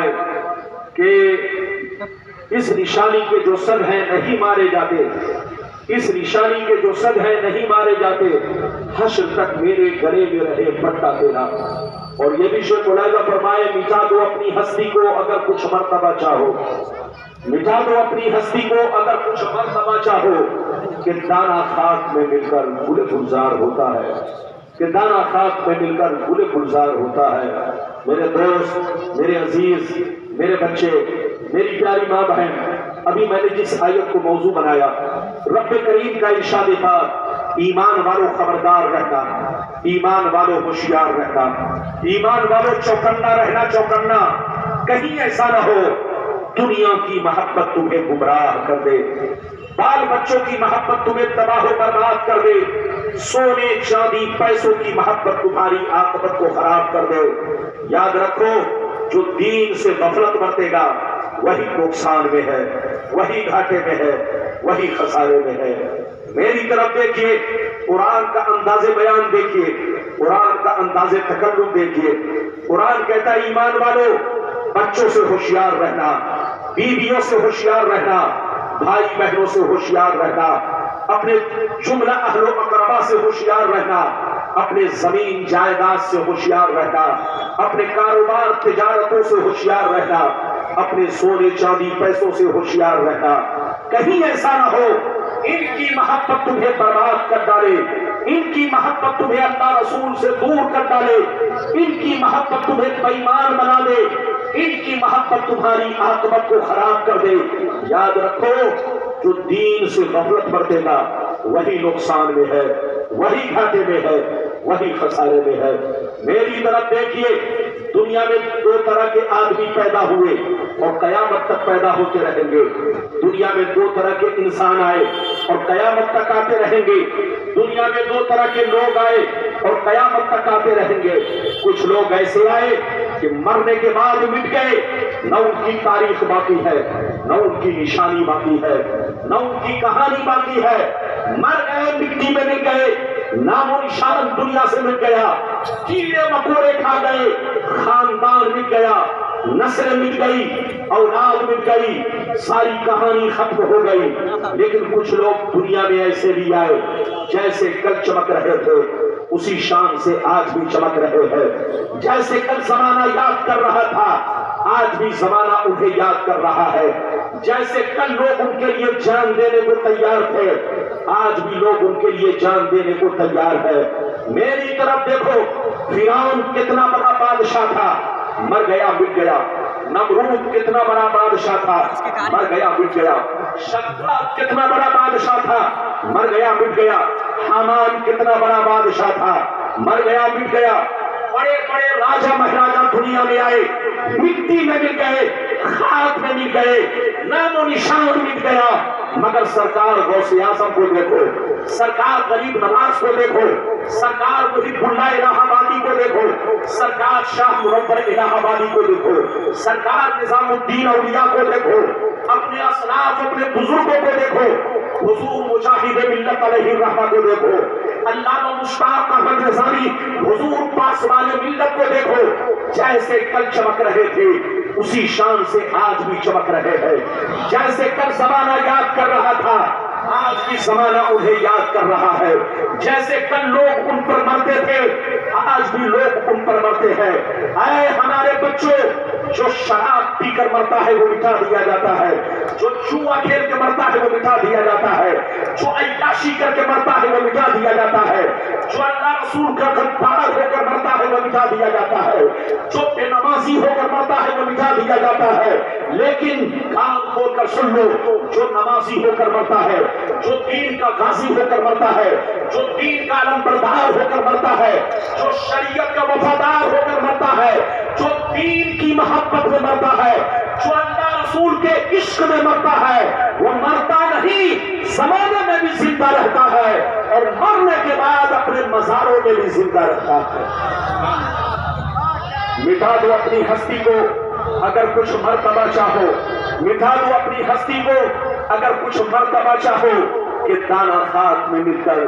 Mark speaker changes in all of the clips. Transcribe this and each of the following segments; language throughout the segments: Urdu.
Speaker 1: فرمائے کہ اس نشانی کے جو سر ہیں نہیں مارے جاتے، اس نشانی کے جو سر ہیں نہیں مارے جاتے، حشر تک میرے گلے میں رہے پٹا تیرا۔ اور یہ بھی شیخ ملاحظہ فرمائے مٹا دو اپنی ہستی کو اگر کچھ مرتبہ چاہو، مٹا دو اپنی ہستی کو اگر کچھ مرتبہ چاہو، کہ دانا خاک میں مل کر گل گلزار ہوتا ہے، کہ دانا خاک میں مل کر گل گلزار ہوتا ہے۔ میرے دوست، میرے عزیز، میرے بچے، میری پیاری ماں بہن، ابھی میں نے جس آیت کو موضوع بنایا، رب کریم کا ارشاد تھا ایمان والوں خبردار رہنا، ایمان والوں ہوشیار رہنا، ایمان والوں چوکنا رہنا، چوکنا کہیں ایسا نہ ہو دنیا کی محبت تمہیں گمراہ کر دے، بال بچوں کی محبت تمہیں تباہ و برباد کر دے، سونے چاندی پیسوں کی محبت تمہاری عاقبت کو خراب کر دے۔ یاد رکھو جو دین سے غفلت برتے گا وہی نقصان میں ہے، وہی گھاٹے میں ہے، وہی خسارے میں ہے۔ میری طرف دیکھیے، قرآن کا انداز بیان دیکھیے، قرآن کا انداز تکلم دیکھیے۔ قرآن کہتا ہے ایمان والو بچوں سے ہوشیار رہنا، بیویوں سے ہوشیار رہنا، بھائی بہنوں سے ہوشیار رہنا، اپنے جملہ اہل و اقربا سے ہوشیار رہنا، اپنے زمین جائیداد سے ہوشیار رہنا، اپنے کاروبار تجارتوں سے ہوشیار رہنا، اپنے سونے چاندی پیسوں سے ہوشیار رہنا۔ کہیں ایسا نہ ہو ان کی محبت تمہیں برباد کر ڈالے، ان کی محبت تمہیں اللہ رسول سے دور کر ڈالے، ان کی محبت تمہیں بے ایمان بنا دے، ان کی محبت تمہاری عاقبت کو خراب کر دے۔ یاد رکھو جو دین سے غفلت برتے گا وہی نقصان میں ہے، وہی گھاٹے میں ہے، وہی خسارے میں ہے۔ میری طرف دیکھیے، دنیا میں دو طرح کے آدمی پیدا ہوئے اور قیامت تک پیدا ہوتے رہیں گے۔ دنیا میں دو طرح کے انسان آئے اور قیامت تک آتے رہیں گے۔ دنیا میں دو طرح کے لوگ آئے اور قیامت تک آتے رہیں گے۔ کچھ لوگ ایسے آئے کہ مرنے کے بعد مٹ گئے، نہ ان کی تاریخ باقی ہے، نہ ان کی نشانی باقی ہے، نہ ان کی کہانی باقی ہے۔ مر گئے، مٹی میں مل گئے، نام و نشان دنیا سے مل گیا، کیڑے مکوڑے کھا گئے، خاندان مٹ گیا، نسل مٹ گئی، اولاد مٹ گئی، ساری کہانی ختم ہو گئی۔ لیکن کچھ لوگ دنیا میں ایسے بھی آئے جیسے کل چمک رہے تھے اسی شان سے آج بھی چمک رہے ہیں۔ جیسے کل زمانہ یاد کر رہا تھا آج بھی زمانہ انہیں یاد کر رہا ہے۔ جیسے کل لوگ ان کے لیے جان دینے کو تیار تھے آج بھی لوگ ان کے لیے جان دینے کو تیار ہے۔ میری طرف دیکھو، فرعون کتنا بڑا بادشاہ تھا، مر گیا، مٹ گیا۔ نمرود کتنا بڑا بادشاہ تھا، مر گیا، مٹ گیا۔ شداد کتنا بڑا بادشاہ تھا، مر گیا، مٹ گیا۔ حامان کتنا بڑا بادشاہ تھا، مر گیا، مٹ گیا۔ بڑے بڑے راجا مہاراجا دنیا میں آئے، مٹی میں مل گئے، خاک میں مل گئے، نام و نشان مٹ گیا۔ مگر سرکار غوث اعظم کو دیکھو، سرکار غریب نواز کو دیکھو، سرکار محب اللہ الہ آبادی کو دیکھو، سرکار شاہ منور الہ آبادی کو دیکھو، سرکار نظام الدین اولیاء کو دیکھو، اپنے اسلاف، اپنے بزرگوں کو دیکھو، حضور مجاہد ملت علیہ الرحمہ کو دیکھو، علامہ مشتاق احمد رضوی حضور پاسبان ملت کو دیکھو۔ جیسے کل چمک رہے تھے اسی شان سے آج بھی چمک رہے ہیں۔ جیسے کل زمانہ یاد کر رہا تھا آج بھی زمانہ انہیں یاد کر رہا ہے۔ جیسے کل لوگ ان پر مرتے تھے آج بھی لوگ ان پر مرتے ہیں۔ اے ہمارے بچوں، جو شراب پی کر مرتا ہے وہ مٹا دیا جاتا ہے، جو جوا کھیل کے مرتا ہے وہ مٹا دیا جاتا ہے، جو عیاشی کر کے مرتا ہے وہ مٹا دیا جاتا ہے، جو اللہ رسول کا غدار ہو کر مرتا ہے وہ مٹا دیا جاتا ہے، جو بے نمازی ہو کر مرتا ہے وہ مٹا دیا جاتا ہے۔ لیکن کان کھول کر سن لو، جو نمازی ہو کر مرتا ہے، جو دین کا غازی ہو کر مرتا ہے، جو دین کا علمبردار ہو کر مرتا ہے، جو شریعت کا وفادار ہو کر مرتا ہے، جو دین کی محبت میں مرتا ہے، جو اللہ رسول کے عشق میں مرتا ہے، وہ مرتا نہیں، زمانے میں بھی زندہ رہتا ہے اور مرنے کے بعد اپنے مزاروں میں بھی زندہ رہتا ہے۔ مٹا دو اپنی ہستی کو اگر کچھ مرتبہ چاہو، مٹا دو اپنی ہستی کو اگر کچھ مرتبہ چاہو، کہ دانا خاک میں مل کر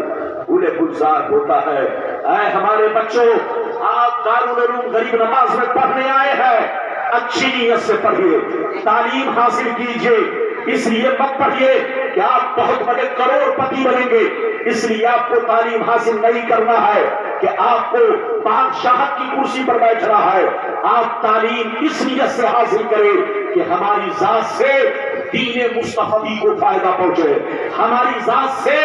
Speaker 1: گل گلزار ہوتا ہے۔ اے ہمارے بچوں، آپ دارالعلوم غریب نواز میں پڑھنے آئے ہیں، اچھی نیت سے پڑھیے، تعلیم حاصل کیجیے، اس لیے مت پڑھیے کہ آپ بہت بڑے کروڑ پتی بنیں گے، اس لیے آپ کو تعلیم حاصل نہیں کرنا ہے کہ آپ کو بادشاہت کی کرسی پر بیٹھنا ہے۔ آپ تعلیم اس نیت سے حاصل کریں کہ ہماری ذات سے دین مصطفی کو فائدہ پہنچے، ہماری ذات سے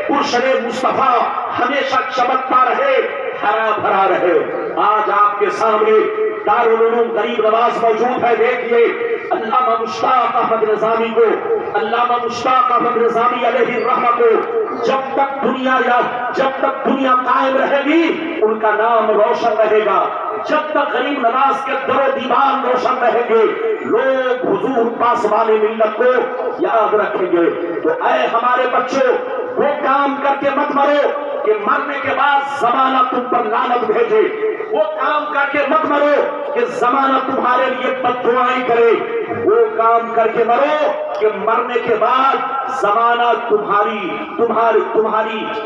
Speaker 1: پرشر مصطفیٰ ہمیشہ چمکتا رہے، ہرا بھرا رہے۔ آج آپ کے سامنے دارالعلوم غریب نواز موجود ہے، دیکھیے علامہ مشتاق احمد نظامی کو، علامہ مشتاق احمد نظامی علیہ الرحمہ کو جب تک دنیا قائم رہے گی ان کا نام روشن رہے گا، جب تک غریب نواز کے در و دیوار روشن رہیں گے لوگ حضور پاسبان ملت کو یاد رکھیں گے۔ تو اے ہمارے بچوں، وہ کام کر کے مت مرو کہ مرنے کے بعد زمانہ تم پر لعنت بھیجے، وہ کام کر کے مت مرو کہ زمانہ تمہارے لیے بد دعائیں کرے، وہ کام کر کے مرو کہ مرنے کے بعد زمانہ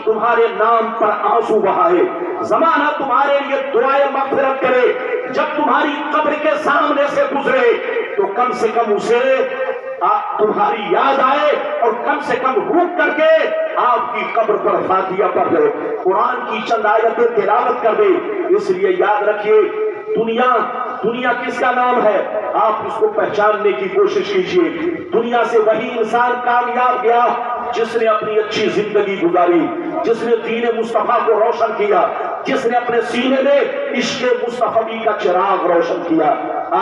Speaker 1: تمہارے نام پر آنسو بہائے، زمانہ تمہارے لیے دعائیں مغفرت کرے، جب تمہاری قبر کے سامنے سے گزرے تو کم سے کم اسے تمہاری یاد آئے اور کم سے کم رک کر کے آپ کی قبر پر فاتحہ پڑھ دے، قرآن کی چند آیتیں تلاوت کر دے۔ اس لیے یاد رکھیے دنیا کس کا نام ہے، آپ اس کو پہچاننے کی کوشش کیجیے۔ دنیا سے وہی انسان کامیاب گیا جس نے اپنی اچھی زندگی گزاری، جس نے دین مصطفیٰ کو روشن کیا، جس نے اپنے سینے میں عشق مصطفی کا چراغ روشن کیا۔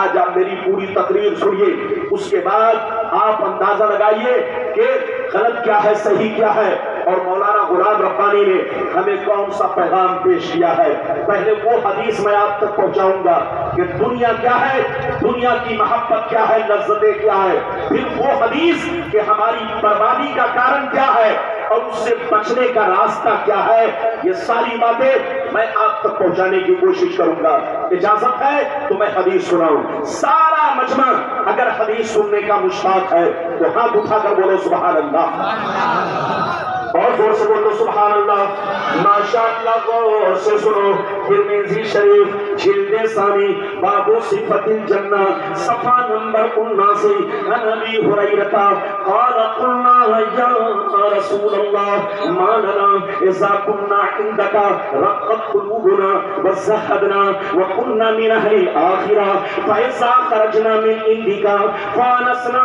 Speaker 1: آج آپ میری پوری تقریر سنیے، اس کے بعد آپ اندازہ لگائیے کہ غلط کیا ہے، صحیح کیا ہے، اور مولانا غلام ربانی نے ہمیں کون سا پیغام پیش کیا ہے۔ پہلے وہ حدیث میں آپ تک پہنچاؤں گا کہ دنیا کیا ہے، دنیا کی محبت کیا ہے، لذتیں کیا ہے، پھر وہ حدیث کہ ہماری بربادی کا کارن کیا ہے اور اس سے بچنے کا راستہ کیا ہے۔ یہ ساری باتیں میں آپ تک پہنچانے کی کوشش کروں گا۔ اجازت ہے تو میں حدیث سناؤں۔ سارا مجمع اگر حدیث سننے کا مشتاق ہے تو ہاتھ اٹھا کر بولو سبحان اللہ، اور زور سے بولو سبحان اللہ۔ ماشاءاللہ غور سے سنو، ترمذی شریف جلد ثانی باب صفت الجنہ صفحہ نمبر 79، عن ابی ہریرہ قال قلنا یا رسول اللہ ما لنا اذا كنا عندك رقت قلوبنا وزهدنا وكنا من اهل الاخره فاذا خرجنا من عندك فانسنا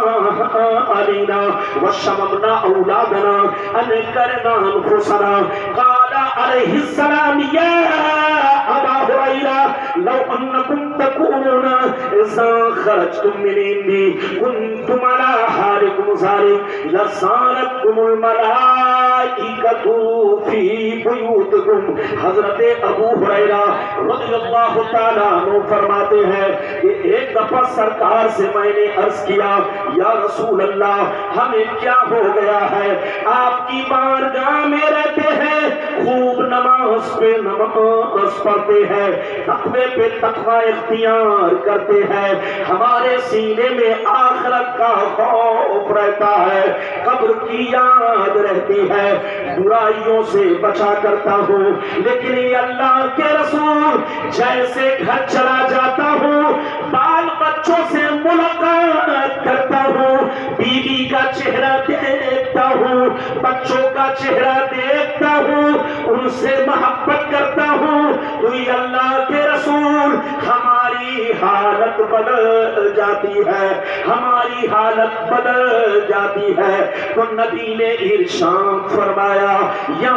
Speaker 1: علينا وشممنا اولادنا ان کرنا انفسنا۔ قال علیہ السلام یا ابا ہریرہ لو انکم تکونون اذا خرجتم من عندی کنتم علی حالکم ذلک لزارتکم الملائکۃ فی بیوتکم۔ حضرت ابو ہریرہ رضی اللہ تعالیٰ عنہ فرماتے ہیں کہ ایک دفعہ سرکار سے میں نے عرض کیا یا رسول اللہ ہمیں کیا ہو گیا ہے، آپ کی بارگاہ میں رہتے ہیں، خوب نماز پہ نماز پڑھتے ہیں، تقوی پہ تقوی اختیار کرتے ہیں، ہمارے سینے میں آخرت کا خوف رہتا ہے، قبر کی یاد رہتی ہے، برائیوں سے بچا کرتا ہوں، لیکن یہ اللہ کے رسول جیسے گھر چلا جاتا ہوں بال بچوں سے ملاقات کرتا ہوں، بیوی کا چہرہ دیکھتا ہوں، بچوں کا چہرہ دیکھتا ہوں، ان سے محبت کرتا ہوں، تو یہ اللہ کے رسول ہماری حالت بدل جاتی ہے، ہماری حالت بدل جاتی ہے۔ تو نبی نے ارشاد فرمایا یا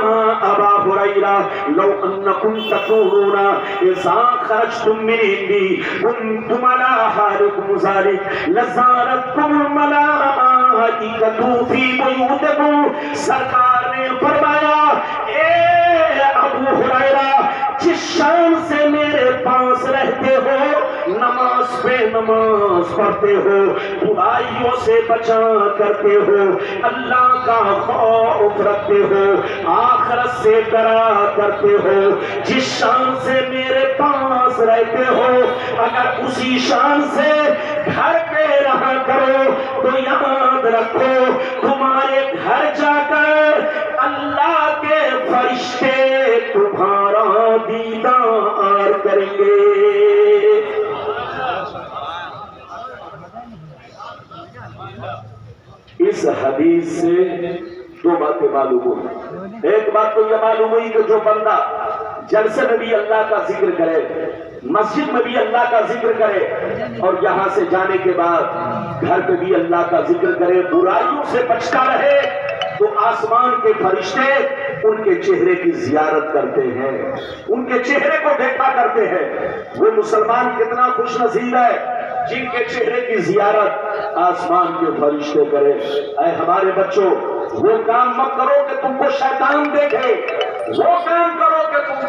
Speaker 1: ابا ہریرہ لو انکم تکونون اذا خرجتم من عندی کنتم علی حالکم ذلک لزارتکم الملائکۃ فی بیوتکم۔ سرکار نے فرمایا اے ابو ہریرہ جس شان سے میرے پاس رہتے ہو، نماز پہ نماز پڑھتے ہو، برائیوں سے بچا کرتے ہو، اللہ کا خوف رکھتے ہو، آخرت سے ڈرا کرتے ہو، جس شان سے میرے پاس رہتے ہو اگر اسی شان سے گھر پہ رہا کرو تو یاد رکھو تمہارے گھر جا کر اللہ کے فرشتے تمہارا دیدار کریں گے۔ اس حدیث سے دو باتیں معلوم ہوئی. ایک بات تو یہ معلوم ہوئی کہ جو بندہ جلسے میں بھی اللہ کا ذکر کرے، مسجد میں بھی اللہ کا ذکر کرے، اور یہاں سے جانے کے بعد گھر پہ بھی اللہ کا ذکر کرے، برائیوں سے بچتا رہے، تو آسمان کے فرشتے ان کے چہرے کی زیارت کرتے ہیں، ان کے چہرے کو دیکھا کرتے ہیں. وہ مسلمان کتنا خوش نصیب ہے جن کے چہرے کی زیارت آسمان کے فرشتے کرے. اے ہمارے بچوں، وہ کام مت کرو کہ تم کو شیطان دیکھے، وہ کام کرو کہ تم کو